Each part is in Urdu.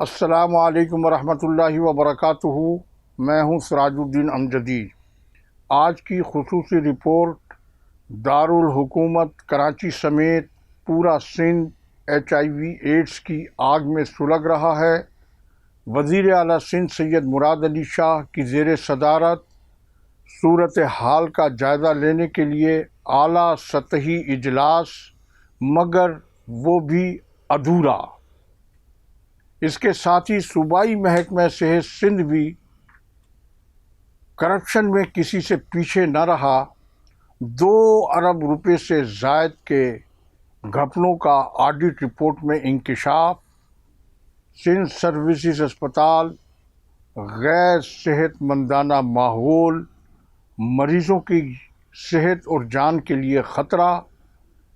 السلام علیکم ورحمۃ اللہ وبرکاتہ۔ میں ہوں سراج الدین امجدی۔ آج کی خصوصی رپورٹ دارالحکومت کراچی سمیت پورا سندھ HIV ایڈز کی آگ میں سلگ رہا ہے۔ وزیر اعلیٰ سندھ سید مراد علی شاہ کی زیر صدارت صورت حال کا جائزہ لینے کے لیے اعلیٰ سطحی اجلاس، مگر وہ بھی ادھورا۔ اس کے ساتھ ہی صوبائی محکمہ صحت سندھ بھی کرپشن میں کسی سے پیچھے نہ رہا۔ 2 ارب روپے سے زائد کے گھپلوں کا آڈٹ رپورٹ میں انکشاف۔ سندھ سروسز اسپتال غیر صحت مندانہ ماحول، مریضوں کی صحت اور جان کے لیے خطرہ۔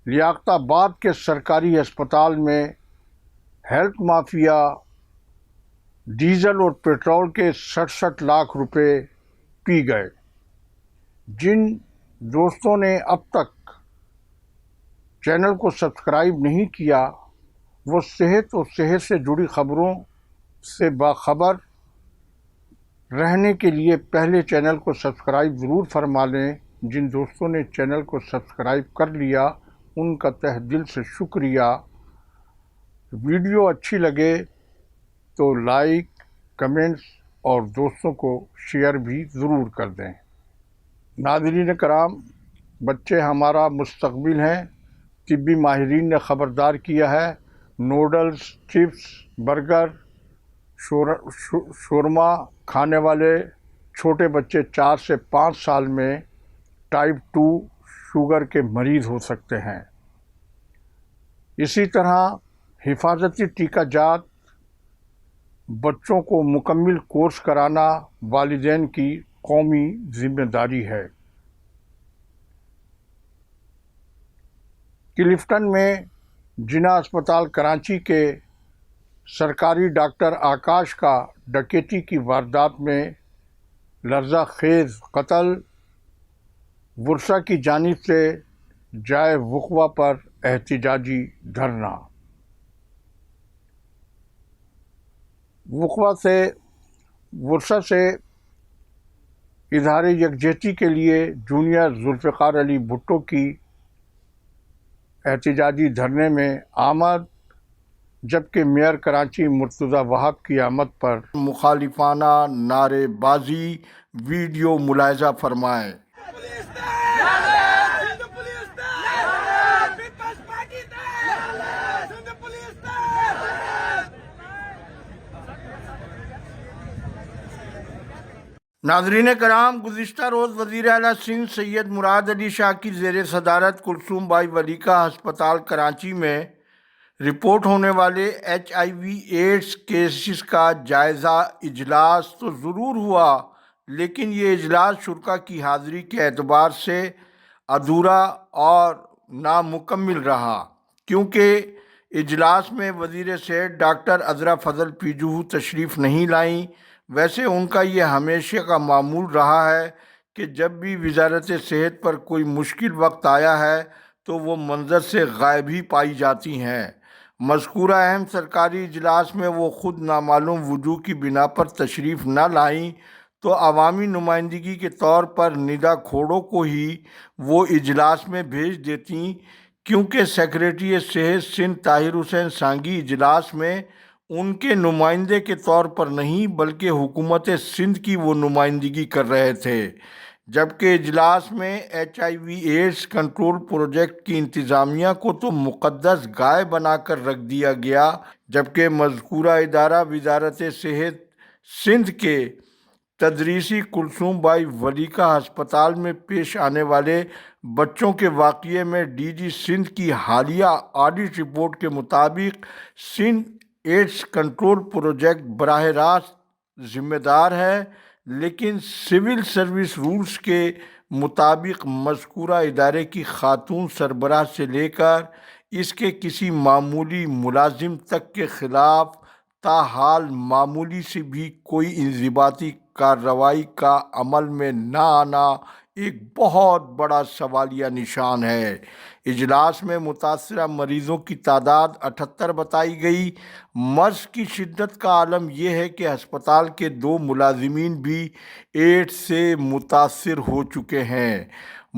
لیاقت آباد کے سرکاری ہسپتال میں ہیلتھ مافیا ڈیزل اور پیٹرول کے 67 لاکھ روپے پی گئے۔ جن دوستوں نے اب تک چینل کو سبسکرائب نہیں کیا، وہ صحت اور صحت سے جڑی خبروں سے باخبر رہنے کے لیے پہلے چینل کو سبسکرائب ضرور فرما لیں۔ جن دوستوں نے چینل کو سبسکرائب کر لیا، ان کا تہ دل سے شکریہ۔ ویڈیو اچھی لگے تو لائک، کمنٹس اور دوستوں کو شیئر بھی ضرور کر دیں۔ ناظرین کرام، بچے ہمارا مستقبل ہیں۔ طبی ماہرین نے خبردار کیا ہے، نوڈلز، چپس، برگر، شورما کھانے والے چھوٹے بچے 4 سے 5 سال میں ٹائپ 2 شوگر کے مریض ہو سکتے ہیں۔ اسی طرح حفاظتی ٹیکہ جات بچوں کو مکمل کورس کرانا والدین کی قومی ذمہ داری ہے۔ کلفٹن میں جناح اسپتال کراچی کے سرکاری ڈاکٹر آکاش کا ڈکیتی کی واردات میں لرزہ خیز قتل۔ ورثا کی جانب سے جائے وقوع پر احتجاجی دھرنا۔ ورثا سے اظہار یکجہتی کے لیے جونیئر ذوالفقار علی بھٹو کی احتجاجی دھرنے میں آمد، جبکہ میئر کراچی مرتضی وہاب کی آمد پر مخالفانہ نعرے بازی۔ ویڈیو ملاحظہ فرمائیں۔ ناظرین کرام، گزشتہ روز وزیر اعلیٰ سندھ سید مراد علی شاہ کی زیر صدارت کلثوم بائی ولیکا ہسپتال کراچی میں رپورٹ ہونے والے HIV ایڈز کیسز کا جائزہ اجلاس تو ضرور ہوا، لیکن یہ اجلاس شرکاء کی حاضری کے اعتبار سے ادھورا اور نامکمل رہا، کیونکہ اجلاس میں وزیر صحت ڈاکٹر عذرا فضل پی جوہو تشریف نہیں لائیں۔ ویسے ان کا یہ ہمیشہ کا معمول رہا ہے کہ جب بھی وزارت صحت پر کوئی مشکل وقت آیا ہے تو وہ منظر سے غائب ہی پائی جاتی ہیں۔ مذکورہ اہم سرکاری اجلاس میں وہ خود نامعلوم وجوہ کی بنا پر تشریف نہ لائیں تو عوامی نمائندگی کے طور پر ندا کھوڑوں کو ہی وہ اجلاس میں بھیج دیتیں، کیونکہ سیکریٹری صحت سندھ طاہر حسین سانگی اجلاس میں ان کے نمائندے کے طور پر نہیں بلکہ حکومت سندھ کی وہ نمائندگی کر رہے تھے، جبکہ اجلاس میں HIV ایڈز کنٹرول پروجیکٹ کی انتظامیہ کو تو مقدس گائے بنا کر رکھ دیا گیا، جبکہ مذکورہ ادارہ وزارت صحت سندھ کے تدریسی کلثوم بائی ولیکا ہسپتال میں پیش آنے والے بچوں کے واقعے میں DG سندھ کی حالیہ آڈٹ رپورٹ کے مطابق سندھ ایڈز کنٹرول پروجیکٹ براہ راست ذمہ دار ہے، لیکن سول سروس رولز کے مطابق مذکورہ ادارے کی خاتون سربراہ سے لے کر اس کے کسی معمولی ملازم تک کے خلاف تاحال معمولی سے بھی کوئی انضباطی کارروائی کا عمل میں نہ آنا ایک بہت بڑا سوالیہ نشان ہے۔ اجلاس میں متاثرہ مریضوں کی تعداد 78 بتائی گئی۔ مرض کی شدت کا عالم یہ ہے کہ ہسپتال کے 2 ملازمین بھی ایڈز سے متاثر ہو چکے ہیں۔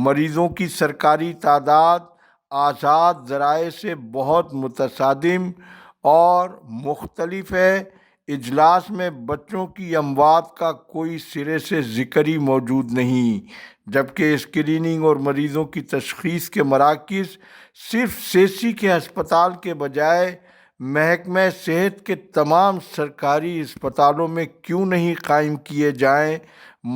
مریضوں کی سرکاری تعداد آزاد ذرائع سے بہت متصادم اور مختلف ہے۔ اجلاس میں بچوں کی اموات کا کوئی سرے سے ذکر ہی موجود نہیں، جبکہ اسکریننگ اور مریضوں کی تشخیص کے مراکز صرف سیسی کے ہسپتال کے بجائے محکمہ صحت کے تمام سرکاری اسپتالوں میں کیوں نہیں قائم کیے جائیں؟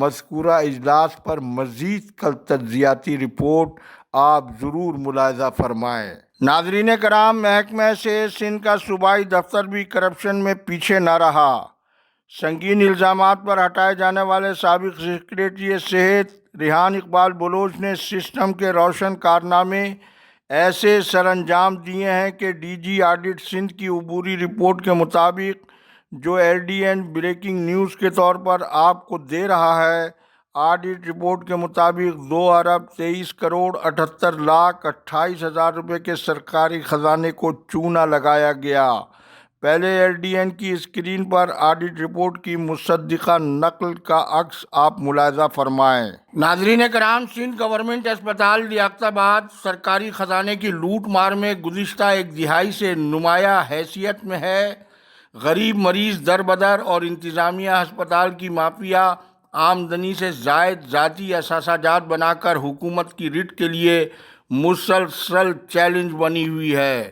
مذکورہ اجلاس پر مزید کل تجزیاتی رپورٹ آپ ضرور ملاحظہ فرمائیں۔ ناظرین کرام، محکمہ صحت سندھ کا صوبائی دفتر بھی کرپشن میں پیچھے نہ رہا۔ سنگین الزامات پر ہٹائے جانے والے سابق سیکریٹری صحت ریحان اقبال بلوچ نے سسٹم کے روشن کارنامے ایسے سر انجام دیے ہیں کہ ڈی جی آڈٹ سندھ کی عبوری رپورٹ کے مطابق، جو L D N breaking news کے طور پر آپ کو دے رہا ہے، آڈٹ رپورٹ کے مطابق 2,23,78,28,000 روپے کے سرکاری خزانے کو چونا لگایا گیا۔ پہلے ایل ڈی این کی اسکرین پر آڈٹ رپورٹ کی مصدقہ نقل کا عکس آپ ملاحظہ فرمائیں۔ ناظرین کرام، سندھ گورنمنٹ اسپتال لیاقت آباد سرکاری خزانے کی لوٹ مار میں گزشتہ 1 دہائی سے نمایاں حیثیت میں ہے۔ غریب مریض در بدر اور انتظامیہ ہسپتال کی مافیا آمدنی سے زائد ذاتی اثاثہ جات بنا کر حکومت کی رٹ کے لیے مسلسل چیلنج بنی ہوئی ہے۔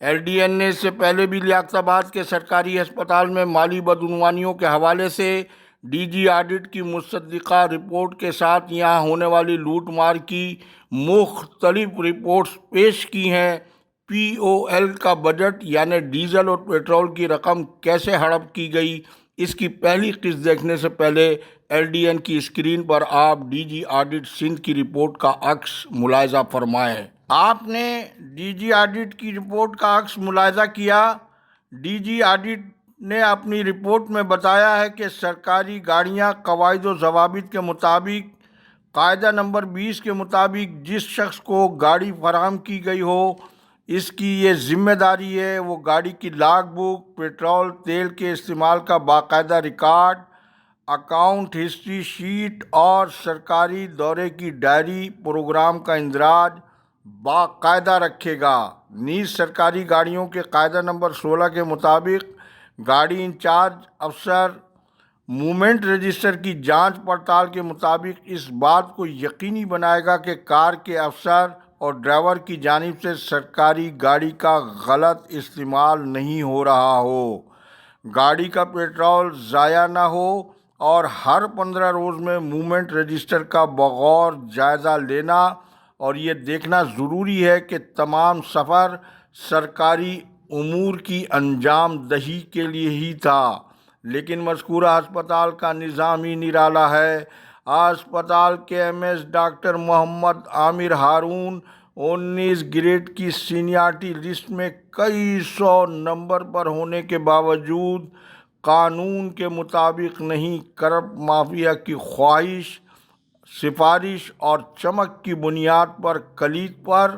ایل ڈی این نے اس سے پہلے بھی لیاقت آباد کے سرکاری ہسپتال میں مالی بدعنوانیوں کے حوالے سے ڈی جی آڈٹ کی مصدقہ رپورٹ کے ساتھ یہاں ہونے والی لوٹ مار کی مختلف رپورٹس پیش کی ہیں۔ پی او ایل کا بجٹ یعنی ڈیزل اور پیٹرول کی رقم کیسے ہڑپ کی گئی، اس کی پہلی قسط دیکھنے سے پہلے ایل ڈی این کی اسکرین پر آپ ڈی جی آڈٹ سندھ کی رپورٹ کا عکس ملاحظہ فرمائیں۔ آپ نے ڈی جی آڈٹ کی رپورٹ کا عکس ملاحظہ کیا۔ ڈی جی آڈٹ نے اپنی رپورٹ میں بتایا ہے کہ سرکاری گاڑیاں قواعد و ضوابط کے مطابق، قاعدہ نمبر 20 کے مطابق جس شخص کو گاڑی فراہم کی گئی ہو، اس کی یہ ذمہ داری ہے وہ گاڑی کی لاگ بک، پیٹرول تیل کے استعمال کا باقاعدہ ریکارڈ، اکاؤنٹ ہسٹری شیٹ اور سرکاری دورے کی ڈائری پروگرام کا اندراج باقاعدہ رکھے گا۔ نیز سرکاری گاڑیوں کے قاعدہ نمبر 16 کے مطابق گاڑی انچارج افسر موومنٹ رجسٹر کی جانچ پڑتال کے مطابق اس بات کو یقینی بنائے گا کہ کار کے افسر اور ڈرائیور کی جانب سے سرکاری گاڑی کا غلط استعمال نہیں ہو رہا ہو، گاڑی کا پیٹرول ضائع نہ ہو، اور ہر 15 روز میں موومنٹ رجسٹر کا بغور جائزہ لینا، اور یہ دیکھنا ضروری ہے کہ تمام سفر سرکاری امور کی انجام دہی کے لیے ہی تھا۔ لیکن مذکورہ ہسپتال کا نظام ہی نرالا ہے۔ ہسپتال کے ایم ایس ڈاکٹر محمد عامر ہارون 19 گریڈ کی سینیارٹی لسٹ میں کئی 100 نمبر پر ہونے کے باوجود قانون کے مطابق نہیں، کرپٹ مافیا کی خواہش، سفارش اور چمک کی بنیاد پر کلید پر،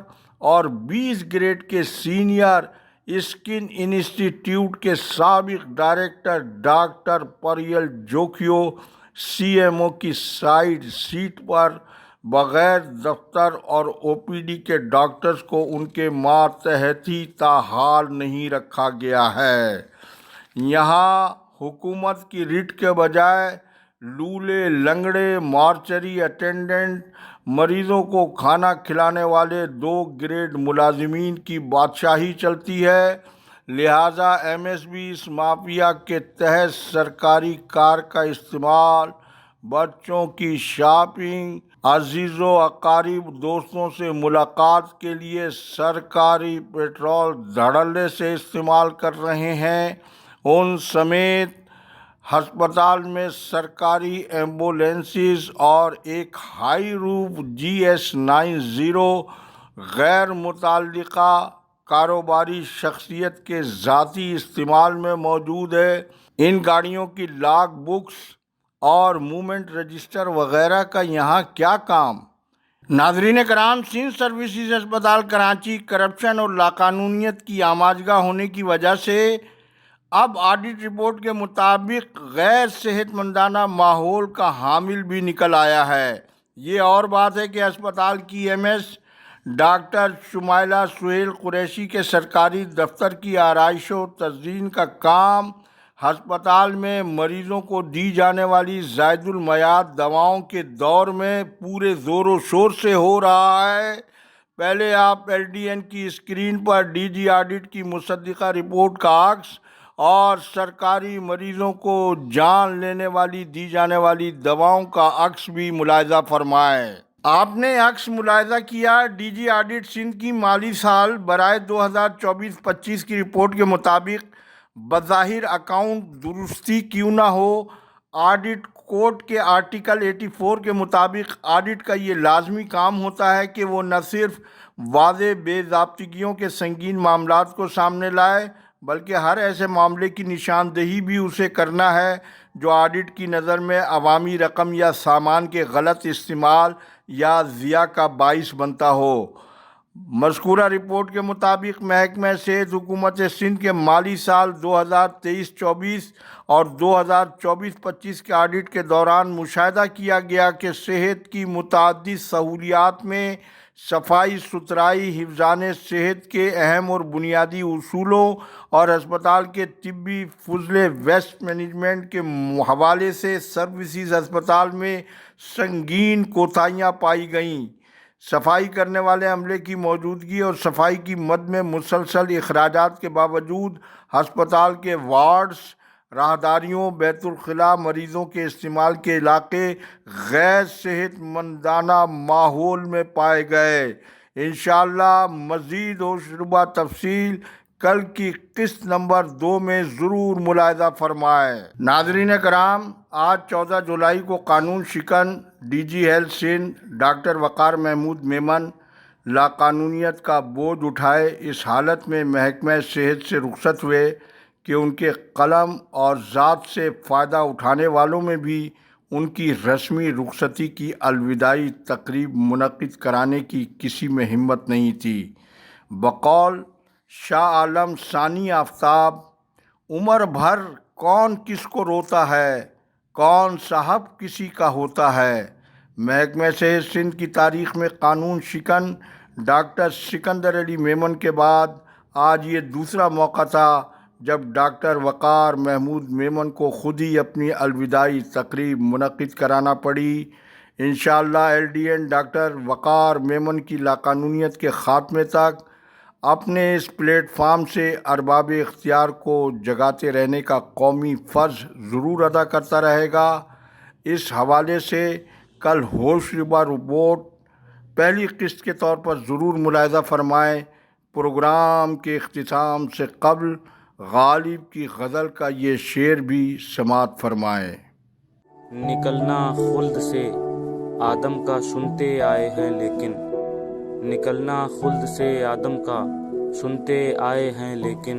اور 20 گریڈ کے سینئر اسکن انسٹیٹیوٹ کے سابق ڈائریکٹر ڈاکٹر پریل جوکھیو سی ایم او کی سائیڈ سیٹ پر بغیر دفتر اور او پی ڈی کے ڈاکٹرز کو ان کے ماتحتی تاحال نہیں رکھا گیا ہے۔ یہاں حکومت کی رٹ کے بجائے لولے لنگڑے مارچری اٹینڈنٹ، مریضوں کو کھانا کھلانے والے 2 گریڈ ملازمین کی بادشاہی چلتی ہے۔ لہٰذا ایم ایس بی اس مافیا کے تحت سرکاری کار کا استعمال، بچوں کی شاپنگ، عزیز و اقارب دوستوں سے ملاقات کے لیے سرکاری پیٹرول دھڑلے سے استعمال کر رہے ہیں۔ ان سمیت ہسپتال میں سرکاری ایمبولینسز اور ایک ہائی روف جی ایس 90 غیر متعلقہ کاروباری شخصیت کے ذاتی استعمال میں موجود ہے۔ ان گاڑیوں کی لاگ بکس اور موومنٹ رجسٹر وغیرہ کا یہاں کیا کام؟ ناظرین کرام، سندھ سروسز ہسپتال کراچی کرپشن اور لاقانونیت کی آماجگاہ ہونے کی وجہ سے اب آڈٹ رپورٹ کے مطابق غیر صحت مندانہ ماحول کا حامل بھی نکل آیا ہے۔ یہ اور بات ہے کہ ہسپتال کی M S doctor Shumaila Sohail Qureshi کے سرکاری دفتر کی آرائش و تزئین کا کام ہسپتال میں مریضوں کو دی جانے والی زائد المیعاد دواؤں کے دور میں پورے زور و شور سے ہو رہا ہے۔ پہلے آپ ایل ڈی این کی اسکرین پر ڈی جی آڈٹ کی مصدقہ رپورٹ کا عکس اور سرکاری مریضوں کو جان لینے والی دی جانے والی دواؤں کا عکس بھی ملاحظہ فرمائیں۔ آپ نے عکس ملاحظہ کیا، ڈی جی آڈٹ سندھ کی مالی سال برائے 2024-25 کی رپورٹ کے مطابق بظاہر اکاؤنٹ درستی کیوں نہ ہو، آڈٹ کوڈ کے آرٹیکل 84 کے مطابق آڈٹ کا یہ لازمی کام ہوتا ہے کہ وہ نہ صرف واضح بے ضابطگیوں کے سنگین معاملات کو سامنے لائے بلکہ ہر ایسے معاملے کی نشاندہی بھی اسے کرنا ہے جو آڈٹ کی نظر میں عوامی رقم یا سامان کے غلط استعمال یا ضیاع کا باعث بنتا ہو۔ مذکورہ رپورٹ کے مطابق محکمہ صحت حکومت سندھ کے مالی سال 2023-24 اور 2024-25 کے آڈٹ کے دوران مشاہدہ کیا گیا کہ صحت کی متعدد سہولیات میں صفائی ستھرائی، حفظان صحت کے اہم اور بنیادی اصولوں اور ہسپتال کے طبی فضلے ویسٹ مینجمنٹ کے حوالے سے سروسز ہسپتال میں سنگین کوتاہیاں پائی گئیں۔ صفائی کرنے والے عملے کی موجودگی اور صفائی کی مد میں مسلسل اخراجات کے باوجود ہسپتال کے وارڈز، راہداریوں، بیت الخلاء، مریضوں کے استعمال کے علاقے غیر صحت مندانہ ماحول میں پائے گئے۔ انشاءاللہ مزید ہوشربہ تفصیل کل کی قسط نمبر 2 میں ضرور ملاحظہ فرمائیں۔ ناظرین کرام، آج 14 جولائی کو قانون شکن D G health Sindh doctor Waqar Mahmood Memon لاقانونیت کا بوجھ اٹھائے اس حالت میں محکمہ صحت سے رخصت ہوئے کہ ان کے قلم اور ذات سے فائدہ اٹھانے والوں میں بھی ان کی رسمی رخصتی کی الوداعی تقریب منعقد کرانے کی کسی میں ہمت نہیں تھی۔ بقول شاہ عالم ثانی آفتاب، عمر بھر کون کس کو روتا ہے، کون صاحب کسی کا ہوتا ہے۔ محکمہ صحت سندھ کی تاریخ میں قانون شکن ڈاکٹر سکندر علی میمن کے بعد آج یہ دوسرا موقع تھا جب ڈاکٹر وقار محمود میمن کو خود ہی اپنی الوداعی تقریب منعقد کرانا پڑی۔ انشاءاللہ ایل ڈی این ڈاکٹر وقار میمن کی لاقانونیت کے خاتمے تک اپنے اس پلیٹ فارم سے ارباب اختیار کو جگاتے رہنے کا قومی فرض ضرور ادا کرتا رہے گا۔ اس حوالے سے کل ہوش ربا رپورٹ پہلی قسط کے طور پر ضرور ملاحظہ فرمائیں۔ پروگرام کے اختتام سے قبل غالب کی غزل کا یہ شعر بھی سماعت فرمائیں۔ نکلنا خلد سے آدم کا سنتے آئے ہیں لیکن، نکلنا خلد سے آدم کا سنتے آئے ہیں لیکن،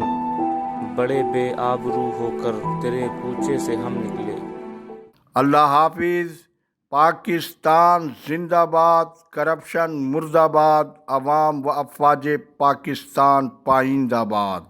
بڑے بے آبرو ہو کر تیرے کوچے سے ہم نکلے۔ اللہ حافظ۔ پاکستان زندہ باد، کرپشن مردہ باد، عوام و افواج پاکستان پائندہ باد۔